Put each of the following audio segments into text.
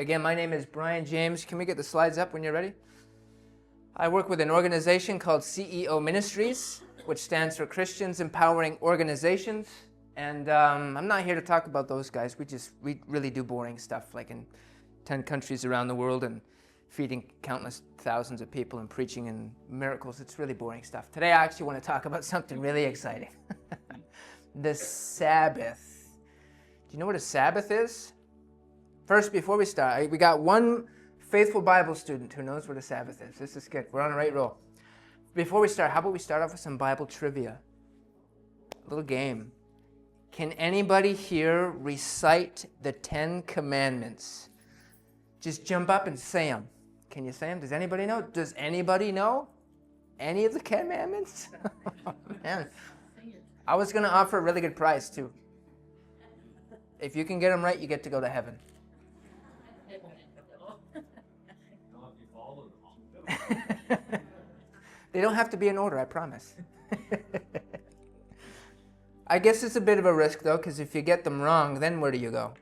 Again, my name is Brian James. Can we get the slides up when you're ready? I work with an organization called CEO Ministries, which stands for Christians Empowering Organizations. And I'm not here to talk about those guys. We really do boring stuff, like in 10 countries around the world and feeding countless thousands of people and preaching and miracles. It's really boring stuff. Today I actually want to talk about something really exciting. The Sabbath. Do you know what a Sabbath is? First, before we start, we got one faithful Bible student who knows what a Sabbath is. This is good. We're on the right roll. Before we start, how about we start off with some Bible trivia? A little game. Can anybody here recite the 10 commandments? Just jump up and say them. Can you say them? Does anybody know? Does anybody know any of the commandments? Oh, man. I was going to offer a really good prize, too. If you can get them right, you get to go to heaven. They don't have to be in order, I promise. I guess it's a bit of a risk, though, because if you get them wrong, then where do you go?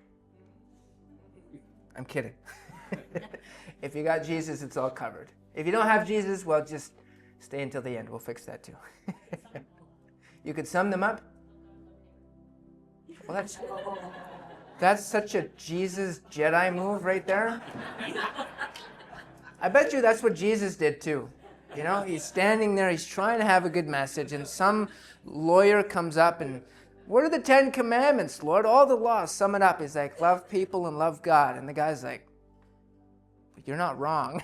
I'm kidding. If you got Jesus, it's all covered. If you don't have Jesus, well, just stay until the end. We'll fix that, too. You could sum them up? Well, that's such a Jesus Jedi move right there. I bet you that's what Jesus did, too. You know, he's standing there, he's trying to have a good message, and some lawyer comes up and, what are the 10 commandments, Lord? All the laws, sum it up. He's like, love people and love God. And the guy's like, you're not wrong.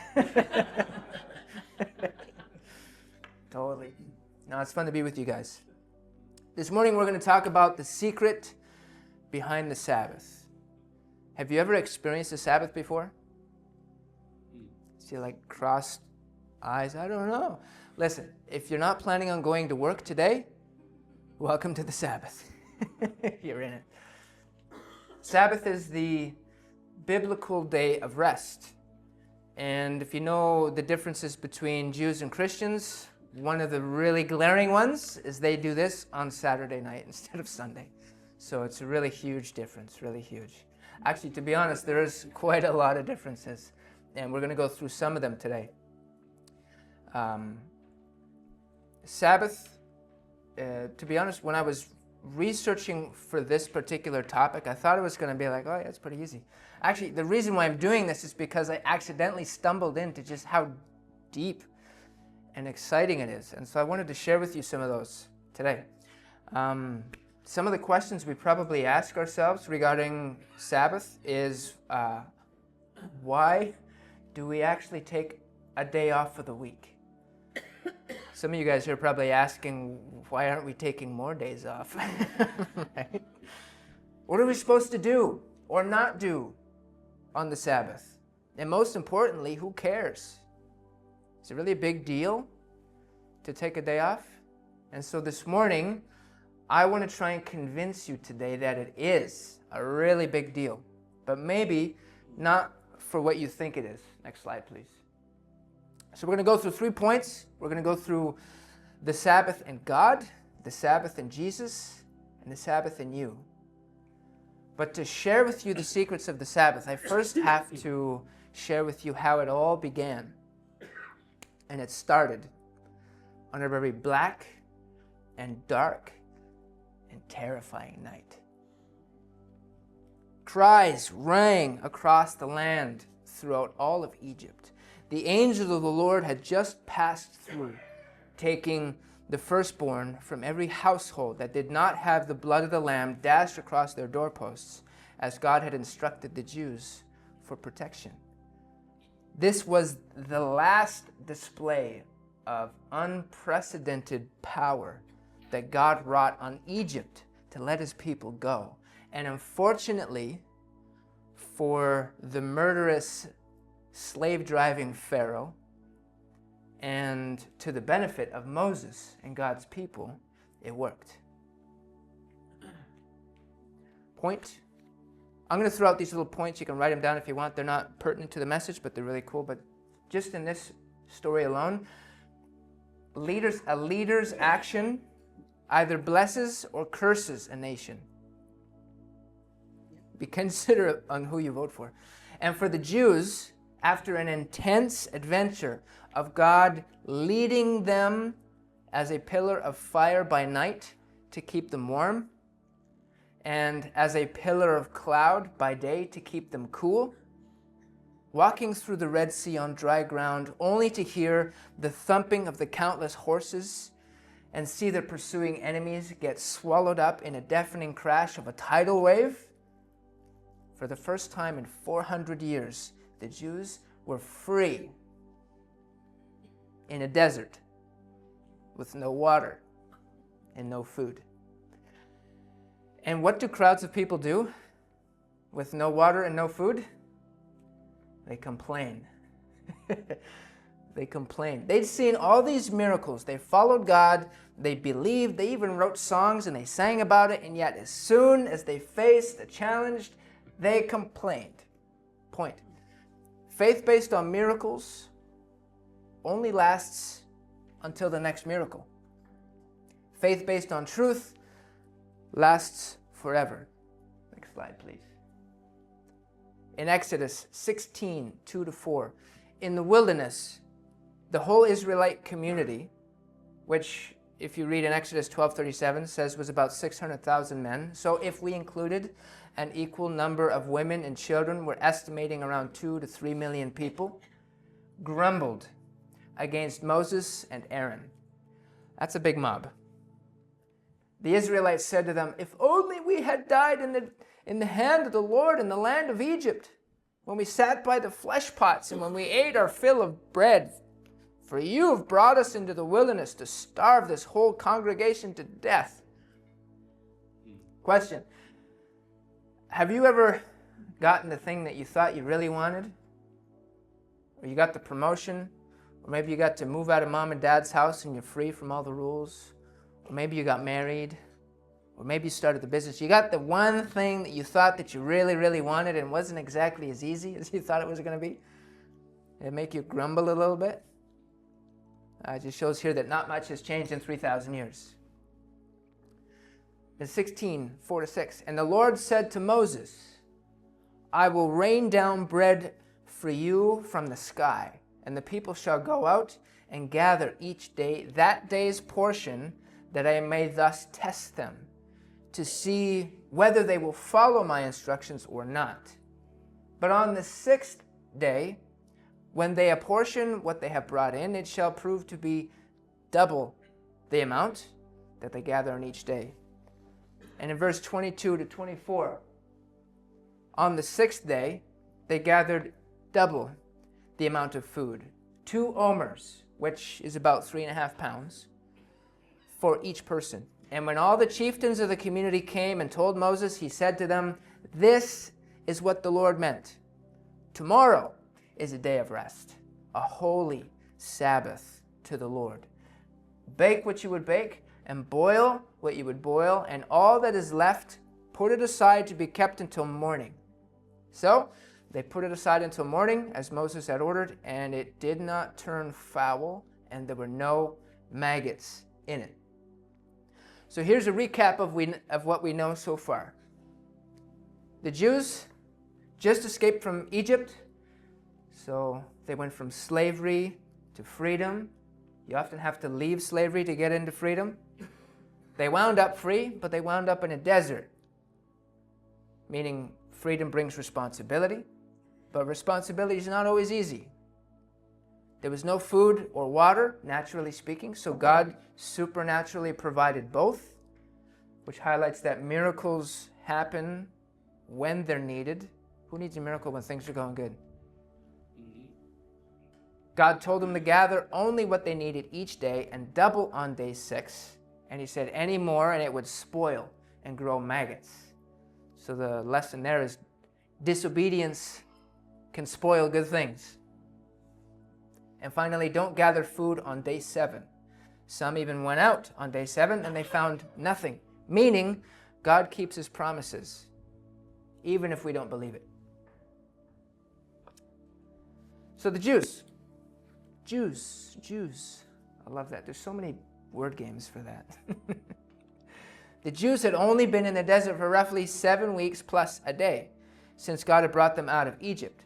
Totally. No, it's fun to be with you guys. This morning we're going to talk about the secret behind the Sabbath. Have you ever experienced a Sabbath before? See, like crossed eyes? I don't know. Listen, if you're not planning on going to work today, welcome to the Sabbath. You're in it. Sabbath is the biblical day of rest. And if you know the differences between Jews and Christians, one of the really glaring ones is they do this on Saturday night instead of Sunday. So it's a really huge difference, really huge. Actually, to be honest, there is quite a lot of differences. And we're going to go through some of them today. Sabbath, to be honest, when I was researching for this particular topic, I thought it was going to be like, oh, yeah, it's pretty easy. Actually, the reason why I'm doing this is because I accidentally stumbled into just how deep and exciting it is. And so I wanted to share with you some of those today. Some of the questions we probably ask ourselves regarding Sabbath is, why do we actually take a day off for the week? Some of you guys are probably asking, why aren't we taking more days off? Right? What are we supposed to do or not do on the Sabbath? And most importantly, who cares? Is it really a big deal to take a day off? And so this morning, I want to try and convince you today that it is a really big deal, but maybe not for what you think it is. Next slide, please. So we're going to go through 3 points. We're going to go through the Sabbath and God, the Sabbath and Jesus, and the Sabbath and you. But to share with you the secrets of the Sabbath, I first have to share with you how it all began. And it started on a very black and dark and terrifying night. Cries rang across the land throughout all of Egypt. The angel of the Lord had just passed through, taking the firstborn from every household that did not have the blood of the lamb dashed across their doorposts, as God had instructed the Jews for protection. This was the last display of unprecedented power that God wrought on Egypt to let his people go. And unfortunately, for the murderous slave-driving Pharaoh, and to the benefit of Moses and God's people, it worked. Point. I'm going to throw out these little points. You can write them down if you want. They're not pertinent to the message, but they're really cool. But just in this story alone, a leader's action either blesses or curses a nation. Be considerate on who you vote for. And for the Jews, after an intense adventure of God leading them as a pillar of fire by night to keep them warm, and as a pillar of cloud by day to keep them cool, walking through the Red Sea on dry ground, only to hear the thumping of the countless horses and see their pursuing enemies get swallowed up in a deafening crash of a tidal wave. For the first time in 400 years, the Jews were free in a desert with no water and no food. And what do crowds of people do with no water and no food? They complain. They complain. They'd seen all these miracles. They followed God. They believed. They even wrote songs and they sang about it. And yet as soon as they faced the challenge, they complained. Point. Faith based on miracles only lasts until the next miracle. Faith based on truth lasts forever. Next slide, please. In Exodus 16, 2-4, in the wilderness, the whole Israelite community, which if you read in Exodus 12:37 says was about 600,000 men. So if we included an equal number of women and children, we're estimating around 2 to 3 million people, grumbled against Moses and Aaron. That's a big mob. The Israelites said to them, if only we had died in the hand of the Lord in the land of Egypt, when we sat by the flesh pots and when we ate our fill of bread. For you have brought us into the wilderness to starve this whole congregation to death. Question. Have you ever gotten the thing that you thought you really wanted? Or you got the promotion? Or maybe you got to move out of mom and dad's house and you're free from all the rules? Or maybe you got married? Or maybe you started the business. You got the one thing that you thought that you really, really wanted and wasn't exactly as easy as you thought it was going to be? Did it make you grumble a little bit? It just shows here that not much has changed in 3,000 years. In 16, 4-6, and the Lord said to Moses, I will rain down bread for you from the sky, and the people shall go out and gather each day that day's portion, that I may thus test them, to see whether they will follow my instructions or not. But on the sixth day, when they apportion what they have brought in, it shall prove to be double the amount that they gather on each day. And in verse 22-24, on the sixth day, they gathered double the amount of food, 2 omers, which is about 3.5 pounds, for each person. And when all the chieftains of the community came and told Moses, he said to them, this is what the Lord meant. Tomorrow is a day of rest, a holy Sabbath to the Lord. Bake what you would bake, and boil what you would boil, and all that is left, put it aside to be kept until morning. So they put it aside until morning, as Moses had ordered, and it did not turn foul, and there were no maggots in it. So here's a recap of what we know so far. The Jews just escaped from Egypt, so they went from slavery to freedom. You often have to leave slavery to get into freedom. They wound up free, but they wound up in a desert, meaning freedom brings responsibility, but responsibility is not always easy. There was no food or water, naturally speaking, so God supernaturally provided both, which highlights that miracles happen when they're needed. Who needs a miracle when things are going good? God told them to gather only what they needed each day and double on day 6. And he said any more and it would spoil and grow maggots. So the lesson there is disobedience can spoil good things. And finally, don't gather food on day 7. Some even went out on day 7 and they found nothing. Meaning, God keeps his promises, even if we don't believe it. So the Jews. I love that. There's so many word games for that. The Jews had only been in the desert for roughly 7 weeks plus a day since God had brought them out of Egypt.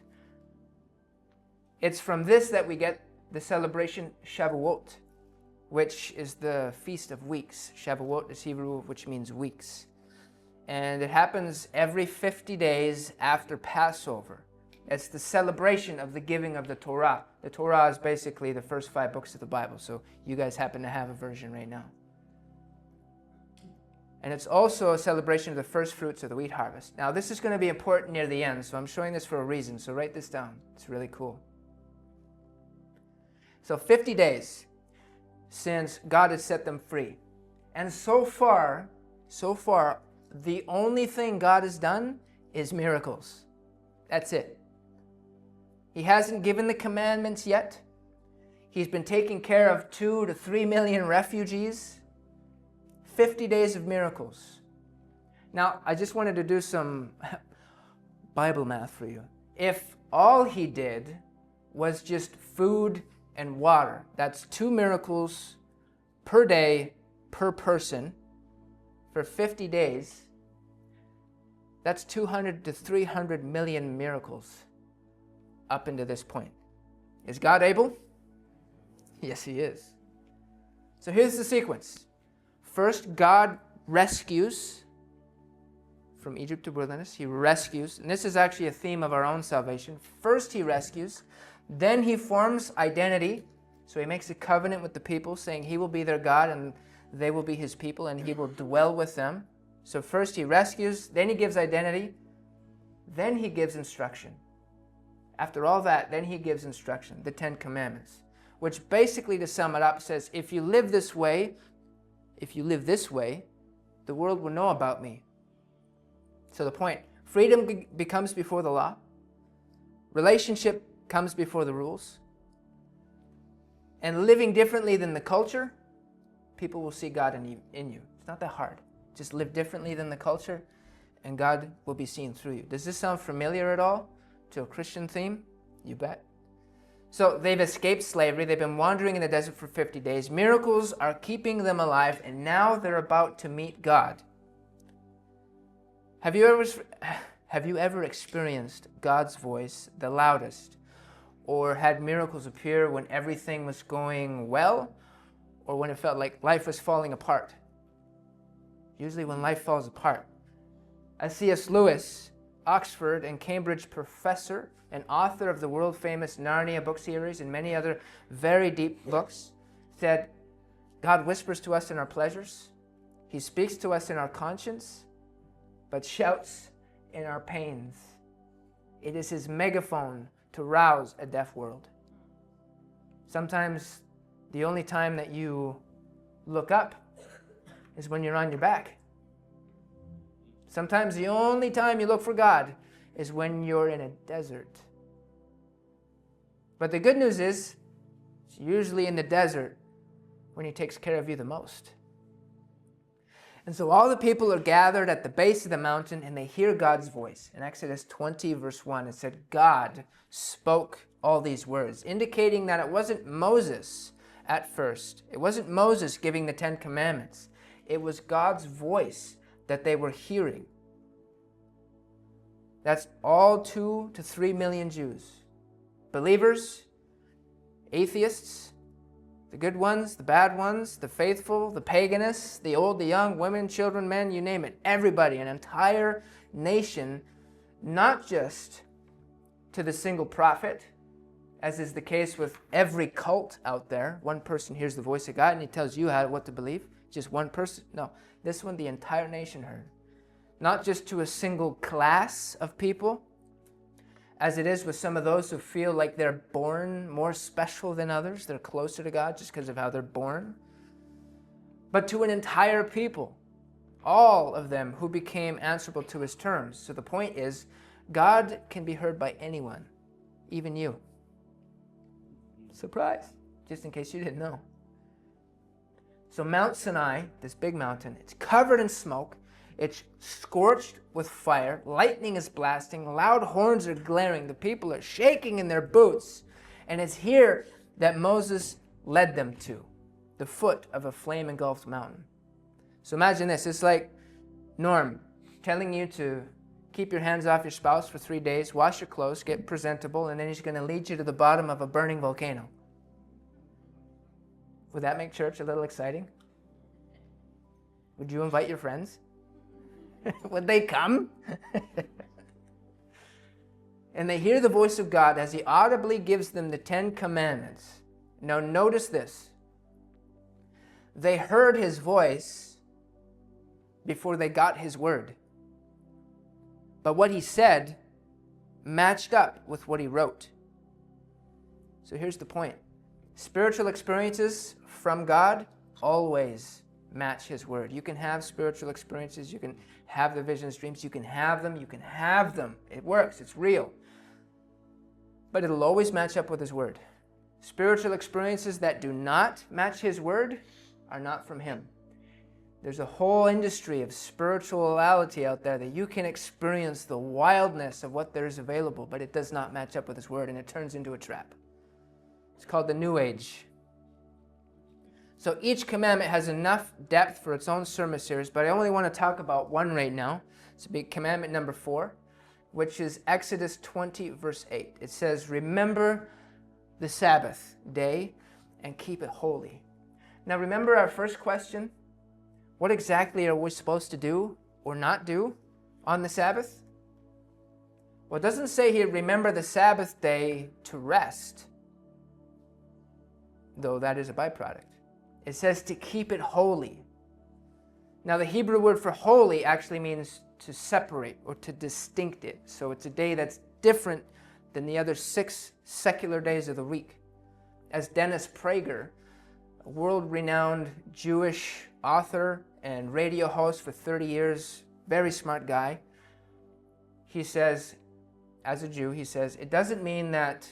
It's from this that we get the celebration Shavuot, which is the Feast of Weeks. Shavuot is Hebrew, which means weeks. And it happens every 50 days after Passover. It's the celebration of the giving of the Torah. The Torah is basically the first 5 books of the Bible, so you guys happen to have a version right now. And it's also a celebration of the first fruits of the wheat harvest. Now, this is going to be important near the end, so I'm showing this for a reason, so write this down. It's really cool. So 50 days since God has set them free. And so far, the only thing God has done is miracles. That's it. He hasn't given the commandments yet. He's been taking care of 2 to 3 million refugees. 50 days of miracles. Now, I just wanted to do some Bible math for you. If all he did was just food and water, that's 2 miracles per day per person for 50 days. That's 200 to 300 million miracles up into this point. Is God able? Yes, he is. So here's the sequence. First, God rescues from Egypt to wilderness. He rescues, and this is actually a theme of our own salvation. First, he rescues. Then he forms identity. So he makes a covenant with the people, saying he will be their God and they will be his people, and he will dwell with them. So first he rescues, then he gives identity, then he gives instruction. After all that, then he gives instruction, the 10 commandments, which basically, to sum it up, says, if you live this way, the world will know about me. So the point, freedom becomes before the law, relationship comes before the rules, and living differently than the culture, people will see God in you. It's not that hard. Just live differently than the culture, and God will be seen through you. Does this sound familiar at all to a Christian theme? You bet. So they've escaped slavery. They've been wandering in the desert for 50 days. Miracles are keeping them alive, and now they're about to meet God. Have you ever experienced God's voice the loudest, or had miracles appear when everything was going well, or when it felt like life was falling apart? Usually when life falls apart. As C.S. Lewis, Oxford and Cambridge professor and author of the world-famous Narnia book series and many other very deep books, said, God whispers to us in our pleasures. He speaks to us in our conscience, but shouts in our pains. It is his megaphone to rouse a deaf world. Sometimes the only time that you look up is when you're on your back. Sometimes the only time you look for God is when you're in a desert. But the good news is, it's usually in the desert when he takes care of you the most. And so all the people are gathered at the base of the mountain, and they hear God's voice. In Exodus 20, verse 1, it said, God spoke all these words, indicating that it wasn't Moses at first. It wasn't Moses giving the 10 commandments. It was God's voice that they were hearing. That's all 2 to 3 million Jews. Believers, atheists, the good ones, the bad ones, the faithful, the paganists, the old, the young, women, children, men, you name it. Everybody, an entire nation, not just to the single prophet, as is the case with every cult out there. One person hears the voice of God and he tells you what to believe. Just one person. No, this one the entire nation heard. Not just to a single class of people, as it is with some of those who feel like they're born more special than others. They're closer to God just because of how they're born. But to an entire people, all of them who became answerable to his terms. So the point is, God can be heard by anyone, even you. Surprise, just in case you didn't know. So Mount Sinai, this big mountain, it's covered in smoke. It's scorched with fire. Lightning is blasting. Loud horns are glaring. The people are shaking in their boots. And it's here that Moses led them to, the foot of a flame-engulfed mountain. So imagine this. It's like Norm telling you to keep your hands off your spouse for 3 days, wash your clothes, get presentable, and then he's going to lead you to the bottom of a burning volcano. Would that make church a little exciting? Would you invite your friends? Would they come? And they hear the voice of God as he audibly gives them the 10 commandments. Now notice this. They heard his voice before they got his word. But what he said matched up with what he wrote. So here's the point. Spiritual experiences from God always match his word. You can have spiritual experiences. You can have the visions, dreams. You can have them. You can have them. It works. It's real. But it'll always match up with his word. Spiritual experiences that do not match his word are not from him. There's a whole industry of spirituality out there that you can experience the wildness of what there is available, but it does not match up with his word, and it turns into a trap. It's called the New Age. So each commandment has enough depth for its own sermon series, but I only want to talk about one right now. It's commandment number 4, which is Exodus 20, verse 8. It says, remember the Sabbath day and keep it holy. Now remember our first question? What exactly are we supposed to do or not do on the Sabbath? Well, it doesn't say here, remember the Sabbath day to rest, though that is a byproduct. It says to keep it holy. Now, the Hebrew word for holy actually means to separate or to distinct it. So it's a day that's different than the other 6 secular days of the week. As Dennis Prager, a world-renowned Jewish author and radio host for 30 years, very smart guy, he says, as a Jew, he says, it doesn't mean that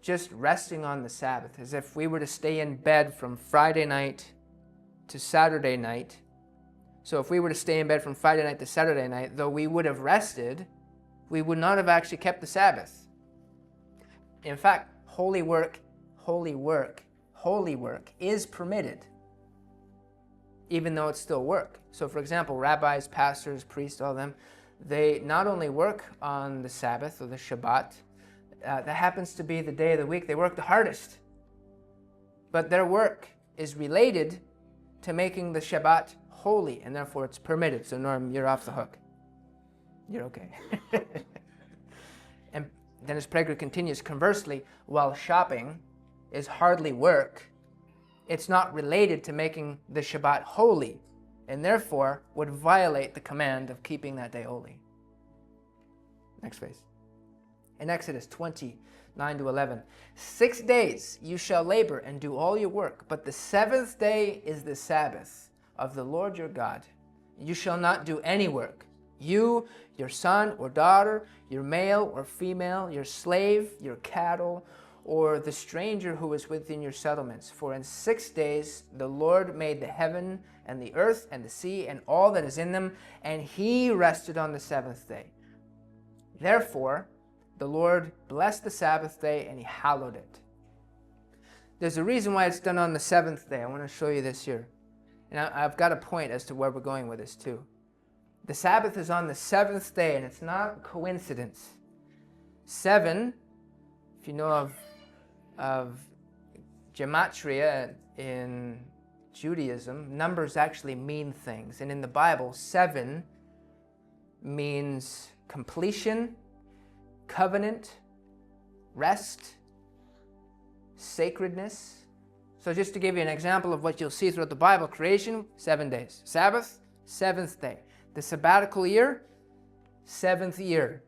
just resting on the Sabbath, as if we were to stay in bed from Friday night to Saturday night. So if we were to stay in bed from Friday night to Saturday night, though we would have rested, we would not have actually kept the Sabbath. In fact, holy work is permitted, even though it's still work. So for example, rabbis, pastors, priests, all of them, they not only work on the Sabbath or the Shabbat, that happens to be the day of the week they work the hardest. But their work is related to making the Shabbat holy, and therefore it's permitted. So Norm, you're off the hook. You're okay. And Dennis Prager continues, conversely, while shopping is hardly work, it's not related to making the Shabbat holy, and therefore would violate the command of keeping that day holy. Next phrase. In Exodus 20, 9 to 11, 6 days you shall labor and do all your work, but the 7th day is the Sabbath of the Lord your God. You shall not do any work. You, your son or daughter, your male or female, your slave, your cattle, or the stranger who is within your settlements. For in 6 days the Lord made the heaven and the earth and the sea and all that is in them, and he rested on the 7th day. Therefore, the Lord blessed the Sabbath day and he hallowed it. There's a reason why it's done on the 7th day. I want to show you this here. And I've got a point as to where we're going with this too. The Sabbath is on the 7th day, and it's not a coincidence. 7, if you know of gematria in Judaism, numbers actually mean things. And in the Bible, 7 means completion, covenant, rest, sacredness. So just to give you an example of what you'll see throughout the Bible, creation, 7 days. Sabbath, 7th day. The sabbatical year, 7th year.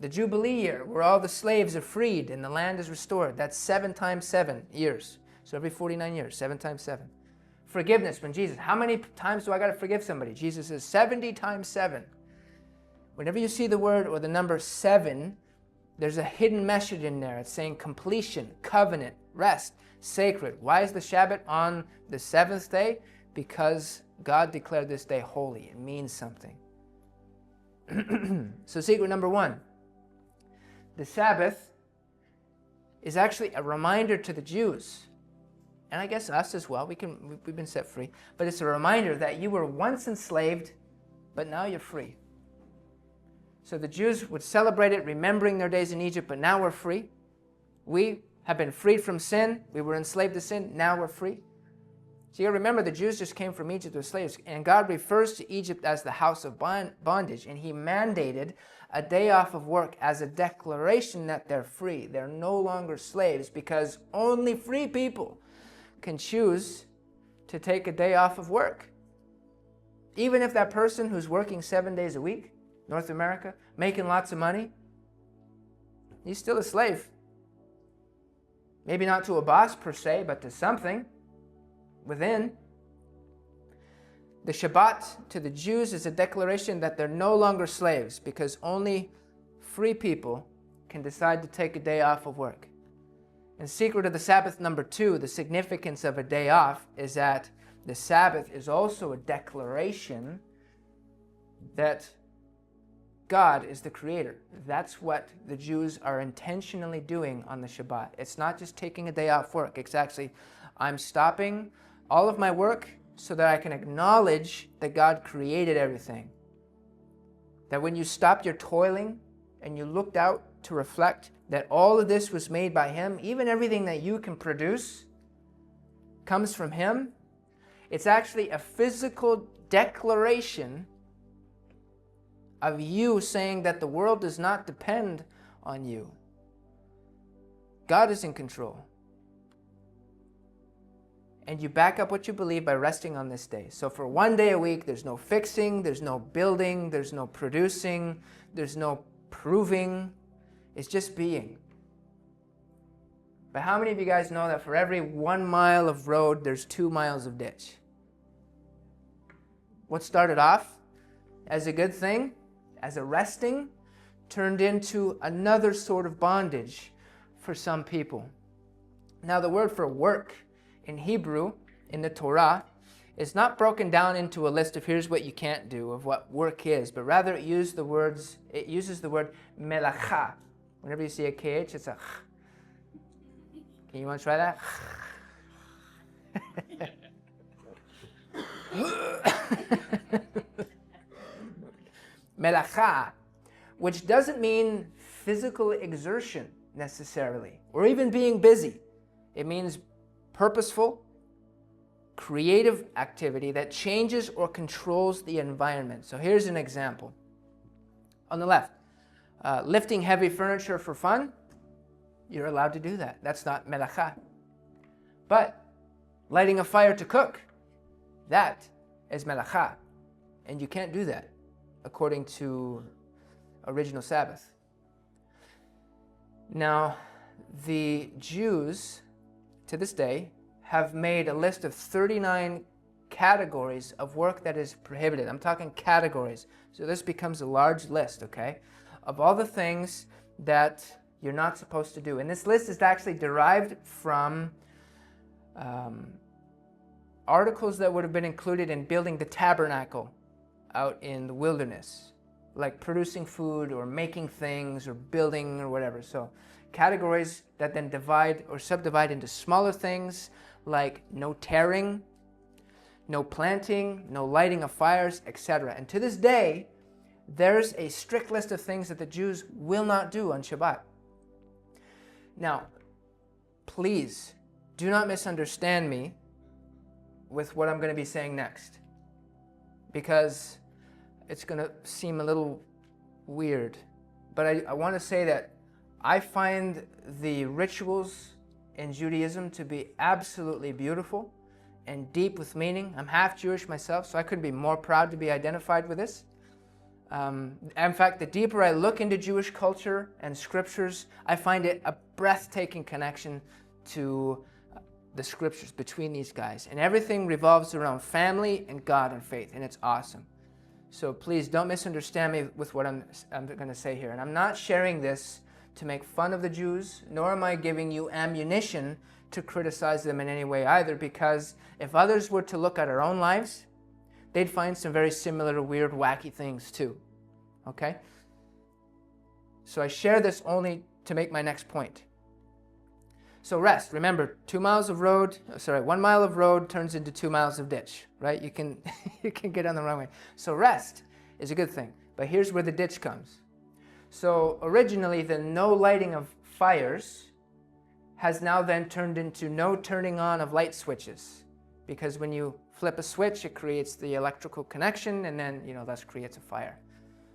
The Jubilee year, where all the slaves are freed and the land is restored. That's 7 times 7 years. So every 49 years, 7 times 7. Forgiveness, when Jesus, how many times do I got to forgive somebody? Jesus says 70 times 7. Whenever you see the word or the number 7, there's a hidden message in there. It's saying completion, covenant, rest, sacred. Why is the Shabbat on the 7th day? Because God declared this day holy. It means something. So secret number 1. The Sabbath is actually a reminder to the Jews, and I guess us as well. We've been set free. But it's a reminder that you were once enslaved, but now you're free. So the Jews would celebrate it, remembering their days in Egypt, but now we're free. We have been freed from sin. We were enslaved to sin. Now we're free. So you remember, the Jews just came from Egypt as slaves, and God refers to Egypt as the house of bondage, and he mandated a day off of work as a declaration that they're free. They're no longer slaves, because only free people can choose to take a day off of work. Even if that person who's working 7 days a week, North America, making lots of money, he's still a slave. Maybe not to a boss per se, but to something within. The Shabbat to the Jews is a declaration that they're no longer slaves, because only free people can decide to take a day off of work. And secret of the Sabbath number 2, the significance of a day off, is that the Sabbath is also a declaration that God is the creator. That's what the Jews are intentionally doing on the Shabbat. It's not just taking a day off work. It's actually, I'm stopping all of my work so that I can acknowledge that God created everything. That when you stopped your toiling and you looked out to reflect that all of this was made by him, even everything that you can produce comes from him, it's actually a physical declaration of you saying that the world does not depend on you. God is in control. And you back up what you believe by resting on this day. So for 1 day a week, there's no fixing, there's no building, there's no producing, there's no proving. It's just being. But how many of you guys know that for every 1 mile of road, there's 2 miles of ditch? What started off as a good thing, as a resting, turned into another sort of bondage for some people. Now the word for work in Hebrew, in the Torah, is not broken down into a list of here's what you can't do, of what work is, but rather it uses the word melacha. Whenever you see a KH, it's a ch. Can you want to try that? Melacha, which doesn't mean physical exertion necessarily, or even being busy. It means purposeful, creative activity that changes or controls the environment. So here's an example. On the left, lifting heavy furniture for fun, you're allowed to do that. That's not melacha. But lighting a fire to cook, that is melacha. And you can't do that according to original Sabbath. Now, the Jews, to this day, have made a list of 39 categories of work that is prohibited. I'm talking categories. So this becomes a large list, okay, of all the things that you're not supposed to do. And this list is actually derived from articles that would have been included in building the tabernacle out in the wilderness, like producing food or making things or building or whatever. So categories that then divide or subdivide into smaller things like no tearing, no planting, no lighting of fires, etc. And to this day, there's a strict list of things that the Jews will not do on Shabbat. Now, please do not misunderstand me with what I'm going to be saying next, because it's going to seem a little weird. But I want to say that I find the rituals in Judaism to be absolutely beautiful and deep with meaning. I'm half Jewish myself, so I couldn't be more proud to be identified with this. In fact, the deeper I look into Jewish culture and scriptures, I find it a breathtaking connection to the scriptures between these guys. And everything revolves around family and God and faith, and it's awesome. So please don't misunderstand me with what I'm going to say here. And I'm not sharing this to make fun of the Jews, nor am I giving you ammunition to criticize them in any way either, because if others were to look at our own lives, they'd find some very similar, weird, wacky things too. Okay? So I share this only to make my next point. So rest, remember, 1 mile of road turns into 2 miles of ditch, right? You can get on the wrong way. So rest is a good thing, but here's where the ditch comes. So originally the no lighting of fires has now then turned into no turning on of light switches, because when you flip a switch, it creates the electrical connection, and then, thus creates a fire.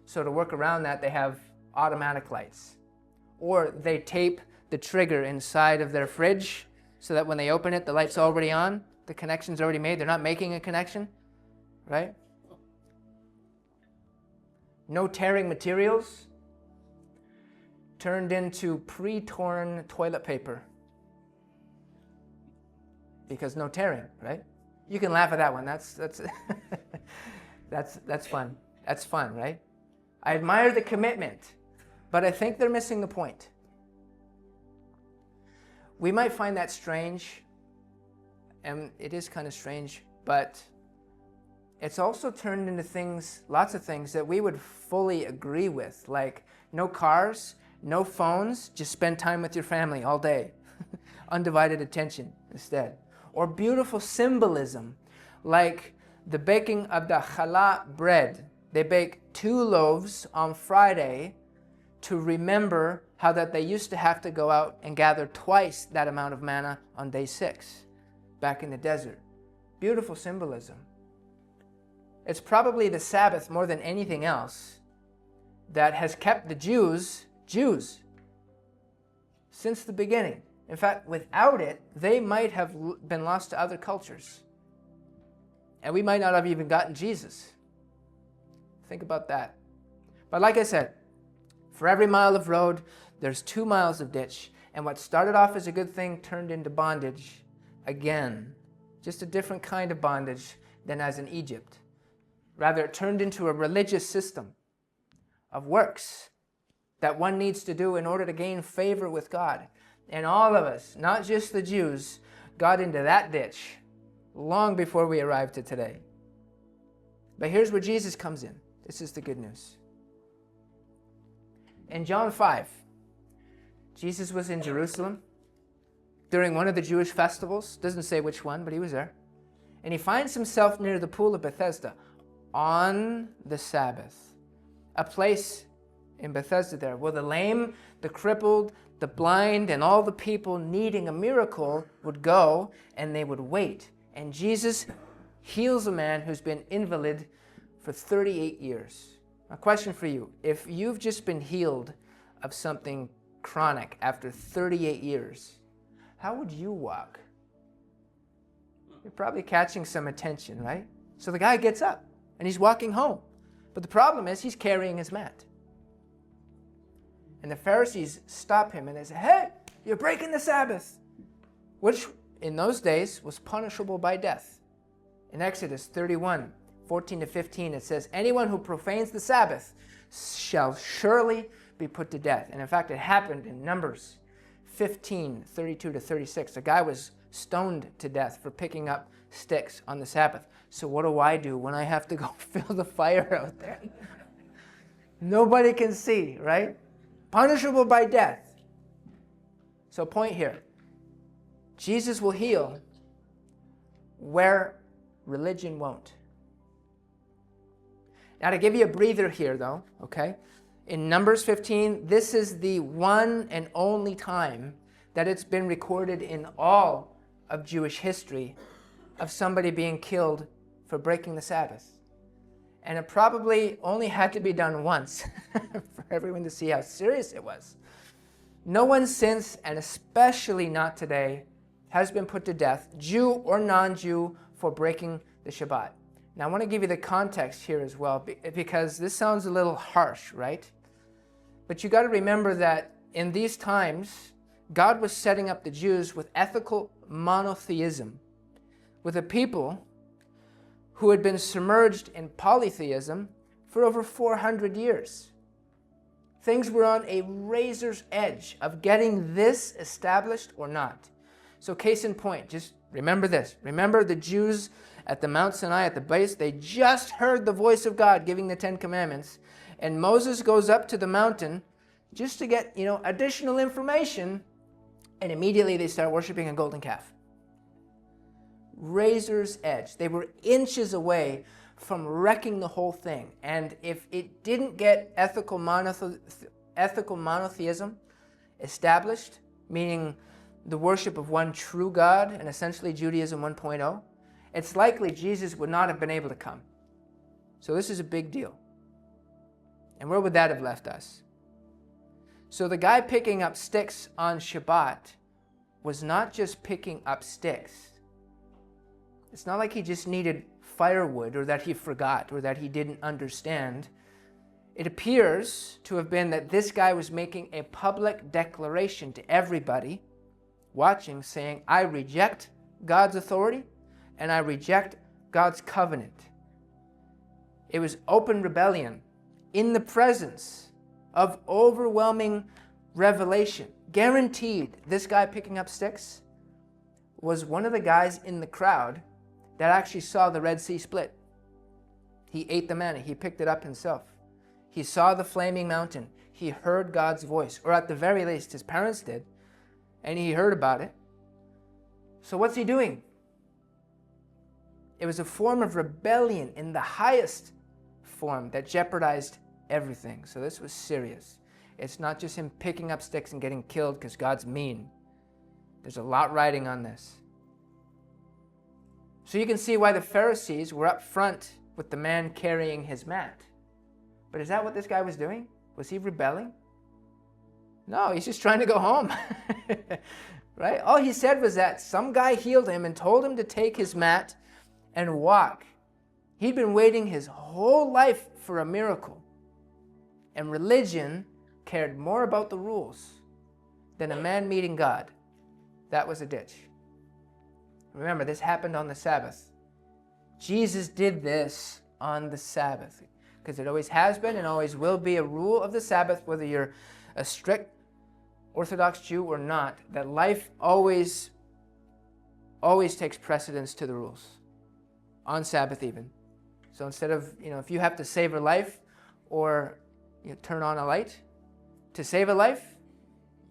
So to work around that, they have automatic lights. Or they tape the trigger inside of their fridge so that when they open it, the light's already on, the connection's already made, they're not making a connection, right? No tearing materials turned into pre-torn toilet paper. Because no tearing, right? You can laugh at that one. That's that's fun. That's fun, right? I admire the commitment, but I think they're missing the point. We might find that strange, and it is kind of strange, but it's also turned into things, lots of things that we would fully agree with, like no cars, no phones, just spend time with your family all day. Undivided attention instead. Or beautiful symbolism, like the baking of the challah bread. They bake 2 loaves on Friday to remember how that they used to have to go out and gather twice that amount of manna on day 6, back in the desert. Beautiful symbolism. It's probably the Sabbath more than anything else that has kept the Jews since the beginning. In fact, without it, they might have been lost to other cultures. And we might not have even gotten Jesus. Think about that. But like I said, for every mile of road, there's 2 miles of ditch. And what started off as a good thing turned into bondage again. Just a different kind of bondage than as in Egypt. Rather, it turned into a religious system of works that one needs to do in order to gain favor with God. And all of us, not just the Jews, got into that ditch long before we arrived to today. But here's where Jesus comes in. This is the good news. In John 5, Jesus was in Jerusalem during one of the Jewish festivals. Doesn't say which one, but he was there. And he finds himself near the pool of Bethesda on the Sabbath. A place in Bethesda there where the lame, the crippled, the blind, and all the people needing a miracle would go, and they would wait. And Jesus heals a man who's been invalid for 38 years. A question for you. If you've just been healed of something chronic after 38 years, how would you walk? You're probably catching some attention, right? So the guy gets up, and he's walking home. But the problem is he's carrying his mat. And the Pharisees stop him and they say, "Hey, you're breaking the Sabbath," which in those days was punishable by death. In Exodus 31, 14 to 15, it says, "Anyone who profanes the Sabbath shall surely be put to death." And in fact, it happened in Numbers 15, 32 to 36. A guy was stoned to death for picking up sticks on the Sabbath. So what do I do when I have to go fill the fire out there? Nobody can see, right? Punishable by death. So point here. Jesus will heal where religion won't. Now to give you a breather here though, okay? In Numbers 15, this is the one and only time that it's been recorded in all of Jewish history of somebody being killed for breaking the Sabbath. And it probably only had to be done once for everyone to see how serious it was. No one since, and especially not today, has been put to death, Jew or non-Jew, for breaking the Shabbat. Now I want to give you the context here as well, because this sounds a little harsh, right? But you got to remember that in these times, God was setting up the Jews with ethical monotheism, with a people who had been submerged in polytheism for over 400 years. Things were on a razor's edge of getting this established or not. So case in point, just remember this. Remember the Jews at the Mount Sinai at the base, they just heard the voice of God giving the 10 Commandments, and Moses goes up to the mountain just to get, additional information, and immediately they start worshiping a golden calf. Razor's edge. They were inches away from wrecking the whole thing. And if it didn't get ethical ethical monotheism established, meaning the worship of one true God and essentially Judaism 1.0, it's likely Jesus would not have been able to come. So this is a big deal. And where would that have left us? So the guy picking up sticks on Shabbat was not just picking up sticks. It's not like he just needed firewood or that he forgot or that he didn't understand. It appears to have been that this guy was making a public declaration to everybody watching, saying, I reject God's authority and I reject God's covenant. It was open rebellion in the presence of overwhelming revelation. Guaranteed, this guy picking up sticks was one of the guys in the crowd that actually saw the Red Sea split. He ate the manna. He picked it up himself. He saw the flaming mountain. He heard God's voice, or at the very least his parents did, and he heard about it. So what's he doing? It was a form of rebellion in the highest form that jeopardized everything. So this was serious. It's not just him picking up sticks and getting killed because God's mean. There's a lot riding on this. So you can see why the Pharisees were up front with the man carrying his mat. But is that what this guy was doing? Was he rebelling? No, he's just trying to go home. Right? All he said was that some guy healed him and told him to take his mat and walk. He'd been waiting his whole life for a miracle. And religion cared more about the rules than a man meeting God. That was a ditch. Remember, this happened on the Sabbath. Jesus did this on the Sabbath because it always has been and always will be a rule of the Sabbath, whether you're a strict Orthodox Jew or not, that life always takes precedence to the rules, on Sabbath even. So instead of, if you have to save a life or turn on a light, to save a life,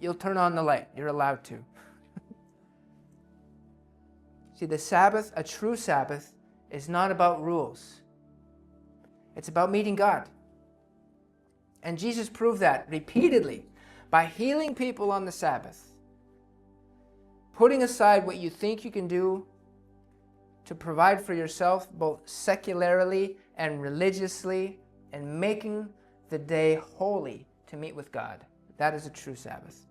you'll turn on the light. You're allowed to. See, the Sabbath, a true Sabbath, is not about rules. It's about meeting God. And Jesus proved that repeatedly by healing people on the Sabbath, putting aside what you think you can do to provide for yourself, both secularly and religiously, and making the day holy to meet with God. That is a true Sabbath.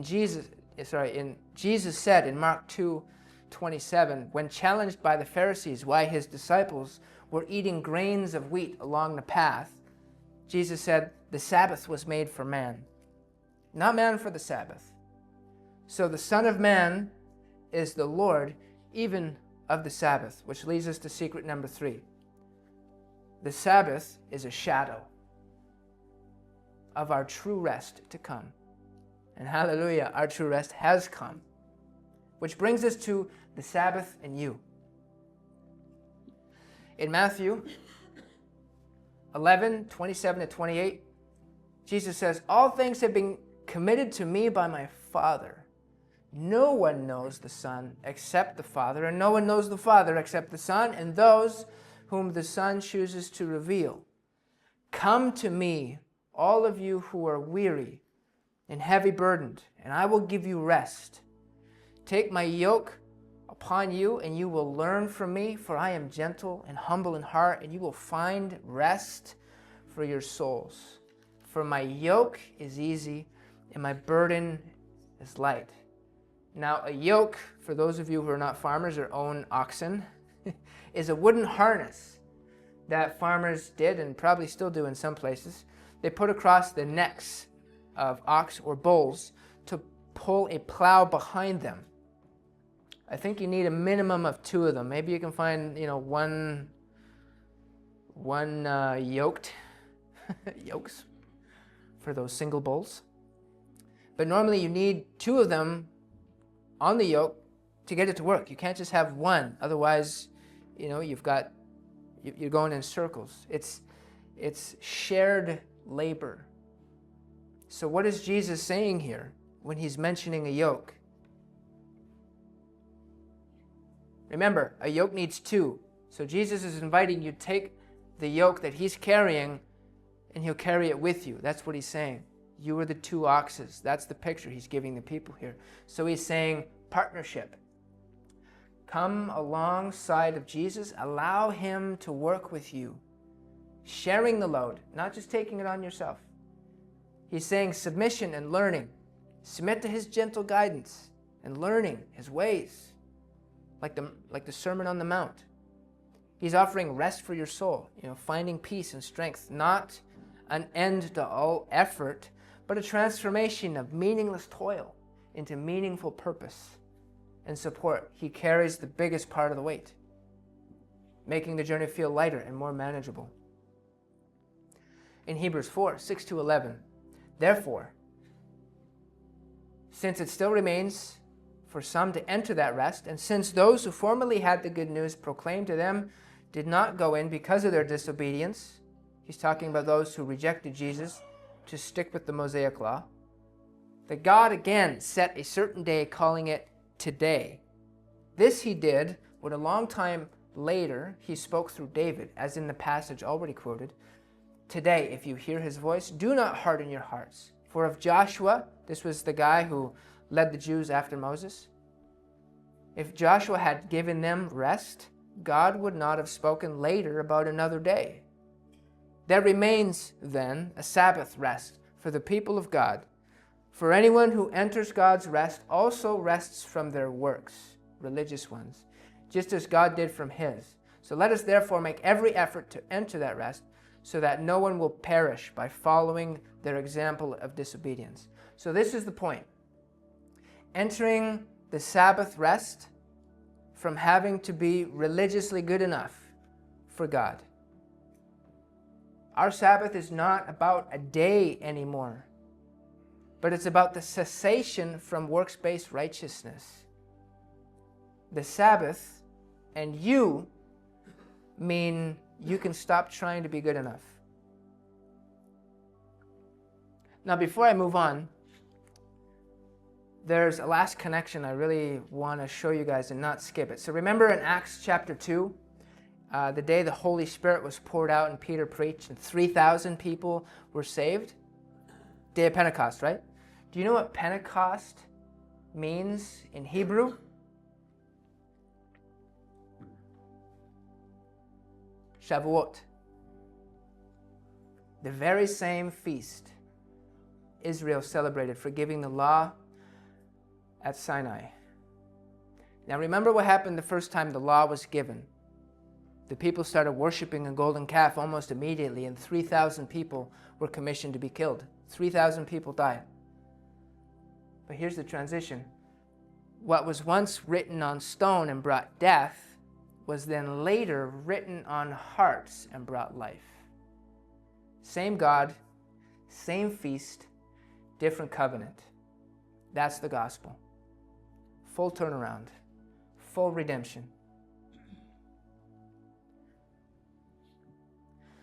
Jesus said in Mark 2:27, when challenged by the Pharisees why his disciples were eating grains of wheat along the path, Jesus said, the Sabbath was made for man, not man for the Sabbath. So the Son of Man is the Lord even of the Sabbath, which leads us to secret number 3. The Sabbath is a shadow of our true rest to come. And hallelujah, our true rest has come. Which brings us to the Sabbath and you. In Matthew 11:27-28, Jesus says, all things have been committed to me by my Father. No one knows the Son except the Father, and no one knows the Father except the Son, and those whom the Son chooses to reveal. Come to me, all of you who are weary and heavy burdened, and I will give you rest. Take my yoke upon you, and you will learn from me, for I am gentle and humble in heart, and you will find rest for your souls. For my yoke is easy, and my burden is light. Now, a yoke, for those of you who are not farmers or own oxen, is a wooden harness that farmers did and probably still do in some places. They put across the necks of ox or bulls to pull a plow behind them. I think you need a minimum of 2 of them. Maybe you can find, one yokes for those single bulls. But normally you need 2 of them on the yoke to get it to work. You can't just have one. Otherwise, you're going in circles. It's shared labor. So what is Jesus saying here when he's mentioning a yoke? Remember, a yoke needs 2. So Jesus is inviting you to take the yoke that he's carrying and he'll carry it with you. That's what he's saying. You were the two oxes. That's the picture he's giving the people here. So he's saying partnership. Come alongside of Jesus. Allow him to work with you. Sharing the load, not just taking it on yourself. He's saying submission and learning. Submit to his gentle guidance and learning his ways. Like the Sermon on the Mount. He's offering rest for your soul, finding peace and strength, not an end to all effort, but a transformation of meaningless toil into meaningful purpose and support. He carries the biggest part of the weight, making the journey feel lighter and more manageable. In Hebrews 4, 6-11, therefore, since it still remains for some to enter that rest, and since those who formerly had the good news proclaimed to them did not go in because of their disobedience, he's talking about those who rejected Jesus to stick with the Mosaic law, that God again set a certain day, calling it today. This he did when a long time later he spoke through David, as in the passage already quoted. Today, if you hear his voice, do not harden your hearts. For if Joshua, this was the guy who led the Jews after Moses, if Joshua had given them rest, God would not have spoken later about another day. There remains, then, a Sabbath rest for the people of God. For anyone who enters God's rest also rests from their works, religious ones, just as God did from his. So let us therefore make every effort to enter that rest, so that no one will perish by following their example of disobedience. So this is the point. Entering the Sabbath rest from having to be religiously good enough for God. Our Sabbath is not about a day anymore, but it's about the cessation from works-based righteousness. The Sabbath and you mean you can stop trying to be good enough. Now, before I move on, there's a last connection I really want to show you guys and not skip it. So remember in Acts chapter 2, the day the Holy Spirit was poured out and Peter preached and 3,000 people were saved? Day of Pentecost, right? Do you know what Pentecost means in Hebrew? Shavuot. The very same feast Israel celebrated for giving the law at Sinai. Now remember what happened the first time the law was given. The people started worshiping a golden calf almost immediately, and 3,000 people were commissioned to be killed. 3,000 people died. But here's the transition. What was once written on stone and brought death was then later written on hearts and brought life. Same God, same feast, different covenant. That's the gospel. Full turnaround, full redemption.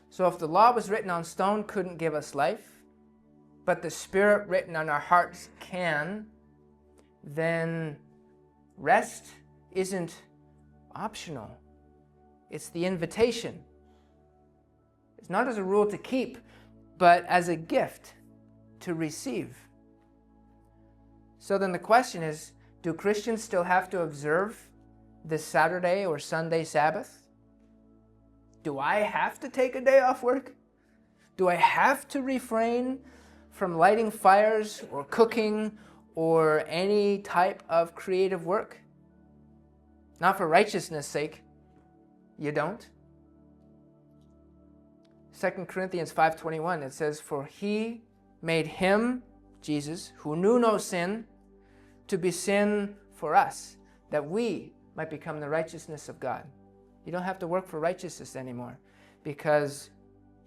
So if the law was written on stone couldn't give us life, but the Spirit written on our hearts can, then rest isn't optional. It's the invitation. It's not as a rule to keep, but as a gift to receive. So then the question is, do Christians still have to observe the Saturday or Sunday Sabbath? Do I have to take a day off work? Do I have to refrain from lighting fires or cooking or any type of creative work? Not for righteousness' sake. You don't. 2 Corinthians 5:21, it says, for he made him, Jesus, who knew no sin, to be sin for us, that we might become the righteousness of God. You don't have to work for righteousness anymore, because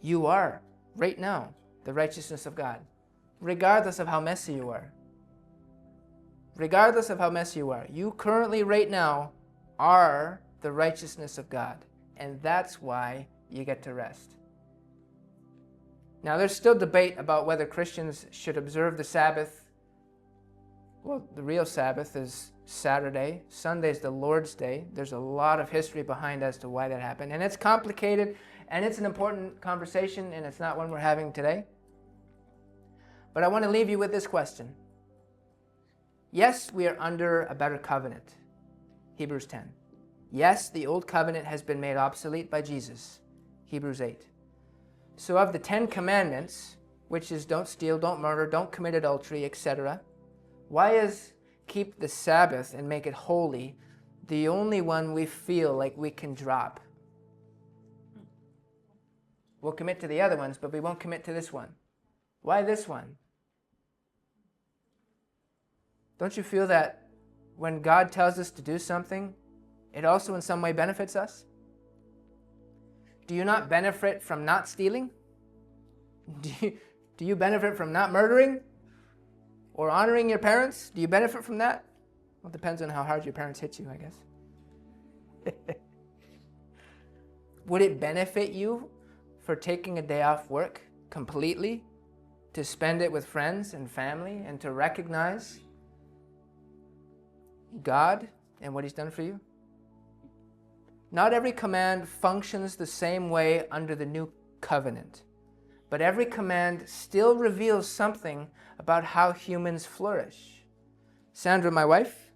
you are, right now, the righteousness of God, regardless of how messy you are. Regardless of how messy you are, you currently, right now, are the righteousness of God, and that's why you get to rest. Now, there's still debate about whether Christians should observe the Sabbath. Well, the real Sabbath is Saturday. Sunday is the Lord's Day. There's a lot of history behind as to why that happened, and it's complicated, and it's an important conversation, and it's not one we're having today. But I want to leave you with this question. Yes, we are under a better covenant. Hebrews 10. Yes, the old covenant has been made obsolete by Jesus. Hebrews 8. So of the 10 commandments, which is don't steal, don't murder, don't commit adultery, etc., why is keep the Sabbath and make it holy the only one we feel like we can drop? We'll commit to the other ones, but we won't commit to this one. Why this one? Don't you feel that when God tells us to do something, it also in some way benefits us? Do you not benefit from not stealing? Do you benefit from not murdering? Or honoring your parents? Do you benefit from that? Well, it depends on how hard your parents hit you, I guess. Would it benefit you for taking a day off work completely to spend it with friends and family and to recognize God and what He's done for you? Not every command functions the same way under the new covenant, but every command still reveals something about how humans flourish. Sandra, my wife,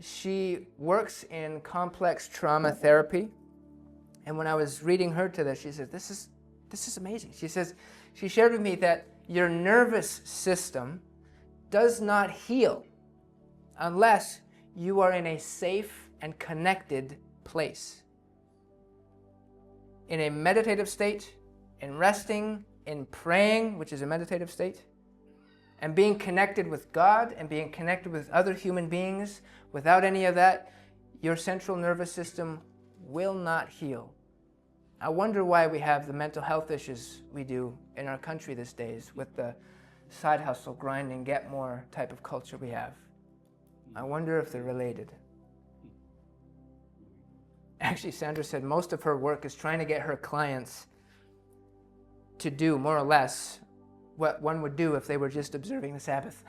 she works in complex trauma therapy, and when I was reading her to this, she said, this is amazing. She shared with me that your nervous system does not heal unless you are in a safe and connected place. In a meditative state, in resting, in praying, which is a meditative state, and being connected with God and being connected with other human beings, without any of that, your central nervous system will not heal. I wonder why we have the mental health issues we do in our country these days with the side hustle, grind and get more type of culture we have. I wonder if they're related. Actually, Sandra said most of her work is trying to get her clients to do more or less what one would do if they were just observing the Sabbath.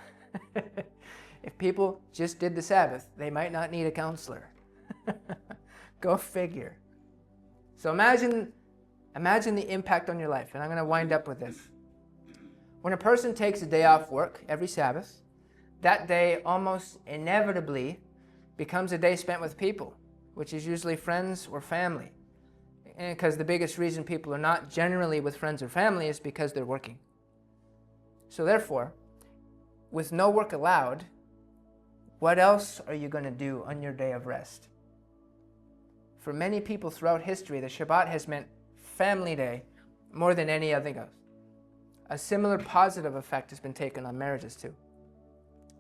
If people just did the Sabbath, they might not need a counselor. Go figure. So imagine the impact on your life, and I'm going to wind up with this. When a person takes a day off work every Sabbath, that day almost inevitably becomes a day spent with people, which is usually friends or family. And because the biggest reason people are not generally with friends or family is because they're working. So therefore, with no work allowed, what else are you going to do on your day of rest? For many people throughout history, the Shabbat has meant family day more than any other thing else. A similar positive effect has been taken on marriages too.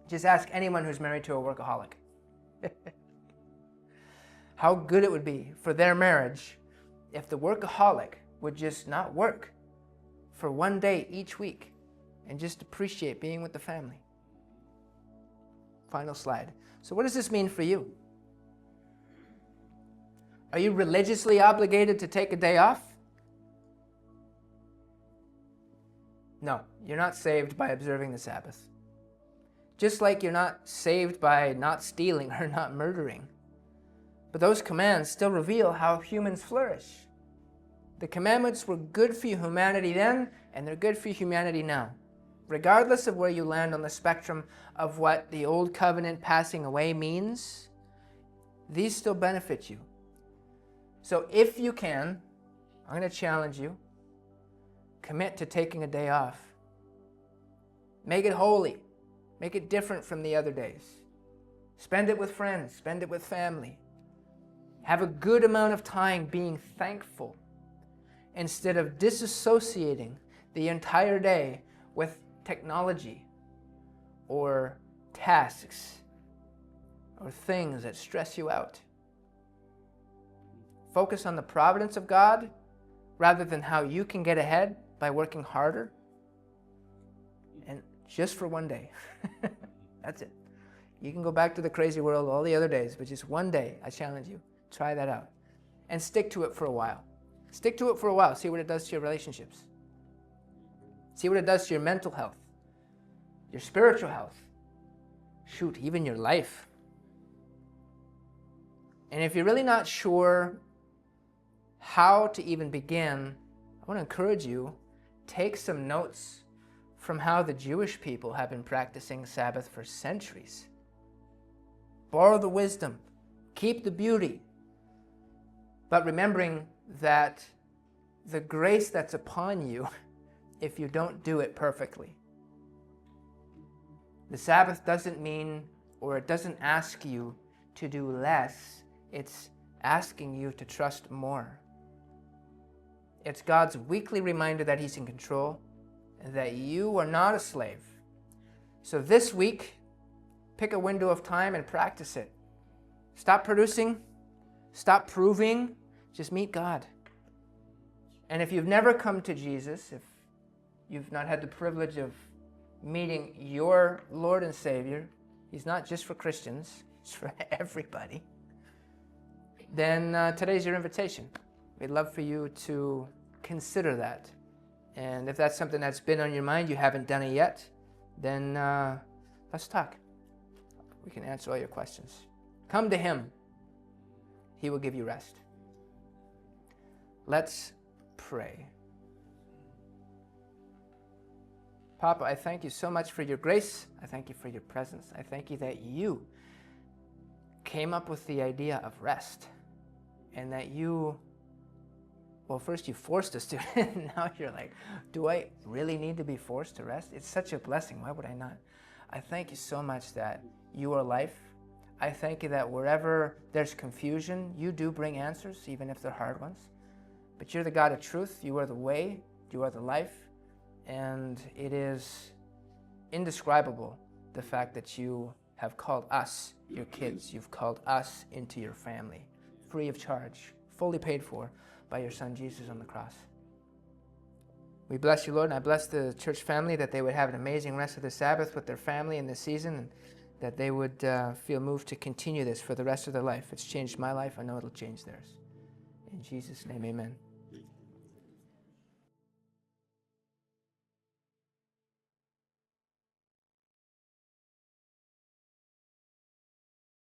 Just ask anyone who's married to a workaholic. How good it would be for their marriage if the workaholic would just not work for one day each week and just appreciate being with the family. Final slide. So what does this mean for you? Are you religiously obligated to take a day off? No, you're not saved by observing the Sabbath. Just like you're not saved by not stealing or not murdering. But those commands still reveal how humans flourish. The commandments were good for humanity then, and they're good for humanity now. Regardless of where you land on the spectrum of what the old covenant passing away means, these still benefit you. So if you can, I'm going to challenge you, commit to taking a day off. Make it holy. Make it different from the other days. Spend it with friends. Spend it with family. Have a good amount of time being thankful instead of disassociating the entire day with technology or tasks or things that stress you out. Focus on the providence of God rather than how you can get ahead by working harder. And just for one day. That's it. You can go back to the crazy world all the other days, but just one day, I challenge you. Try that out. And stick to it for a while. Stick to it for a while. See what it does to your relationships. See what it does to your mental health, your spiritual health. Shoot, even your life. And if you're really not sure how to even begin, I want to encourage you, take some notes from how the Jewish people have been practicing Sabbath for centuries. Borrow the wisdom, keep the beauty, but remembering that the grace that's upon you if you don't do it perfectly. The Sabbath doesn't mean, or it doesn't ask you to do less. It's asking you to trust more. It's God's weekly reminder that He's in control and that you are not a slave. So this week, pick a window of time and practice it. Stop producing, stop proving, just meet God. And if you've never come to Jesus, if you've not had the privilege of meeting your Lord and Savior, He's not just for Christians, it's for everybody, then today's your invitation. We'd love for you to consider that. And if that's something that's been on your mind, you haven't done it yet, then let's talk. We can answer all your questions. Come to Him. He will give you rest. Let's pray. Papa, I thank you so much for your grace. I thank you for your presence. I thank you that you came up with the idea of rest, and that you, well, first you forced us to, and now you're like, do I really need to be forced to rest? It's such a blessing. Why would I not? I thank you so much that you are life. I thank you that wherever there's confusion, you do bring answers, even if they're hard ones. But you're the God of truth. You are the way. You are the life. And it is indescribable, the fact that you have called us your kids. You've called us into your family, free of charge, fully paid for by your Son Jesus on the cross. We bless you, Lord, and I bless the church family that they would have an amazing rest of the Sabbath with their family in this season, and that they would feel moved to continue this for the rest of their life. It's changed my life. I know it'll change theirs. In Jesus' name, amen.